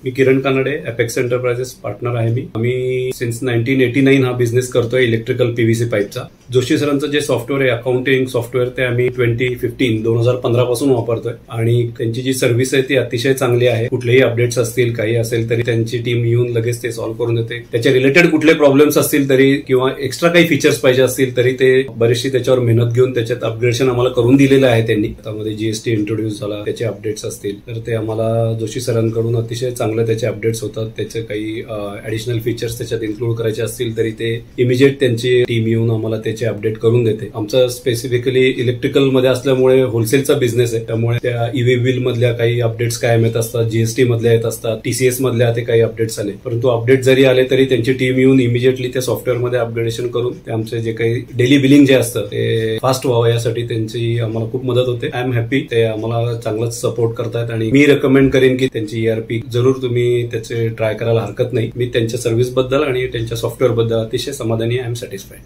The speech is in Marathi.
मी किरण कानडे, एपेक्स एंटरप्राइजेस पार्टनर आहे मी. आम्ही सिन्स 1989 हा बिझनेस करतोय इलेक्ट्रिकल पीव्हीसी पाईपचा. जोशी सरांचं जे सॉफ्टवेअर आहे अकाउंटिंग सॉफ्टवेअर ते आम्ही 2015 पासून वापरतोय आणि त्यांची जी सर्व्हिस आहे ती अतिशय चांगली आहे. कुठलेही अपडेट्स असतील काही असेल तरी त्यांची टीम येऊन लगेच ते सॉल्व्ह करून देते. त्याच्या रिलेटेड कुठले प्रॉब्लेम्स असतील तरी किंवा एक्स्ट्रा काही फीचर्स पाहिजे असतील तरी ते बरीचशी त्याच्यावर मेहनत घेऊन त्याच्यात अपग्रेडेशन आम्हाला करून दिलेलं आहे त्यांनी. त्यामध्ये जीएसटी इंट्रोड्यूस झाला, त्याचे अपडेट्स असतील तर ते आम्हाला जोशी सरांकडून अतिशय चांगले त्याचे अपडेट्स होतात. त्याचे काही ऍडिशनल फीचर्स त्याच्यात इन्क्लूड करायचे असतील तरी ते इमिजिएट त्यांची टीम येऊन आम्हाला त्याचे अपडेट करून देते. आमचं स्पेसिफिकली इलेक्ट्रिकल मध्ये असल्यामुळे होलसेलचा बिझनेस आहे, त्यामुळे त्या ईव्ही बिल मधल्या काही अपडेट्स कायम येत असतात, जीएसटी मधल्या येत असतात, टीसीएस मधल्या ते काही अपडेट्स आले. परंतु अपडेट जरी आले तरी त्यांची टीम येऊन इमिजिएटली त्या सॉफ्टवेअर मध्ये अपग्रेडेशन करून ते आमचे जे काही डेली बिलिंग जे असतं ते फास्ट व्हावं यासाठी त्यांची आम्हाला खूप मदत होते. आय एम हॅपी, ते आम्हाला चांगलंच सपोर्ट करतात आणि मी रेकमेंड करेन की त्यांची ERP जरूर तुम्ही त्याचे ट्राय करायला हरकत नाही. मी त्यांच्या सर्व्हिस बद्दल आणि त्यांच्या सॉफ्टवेअर बद्दल अतिशय समाधानी, आय एम सॅटिस्फाईड.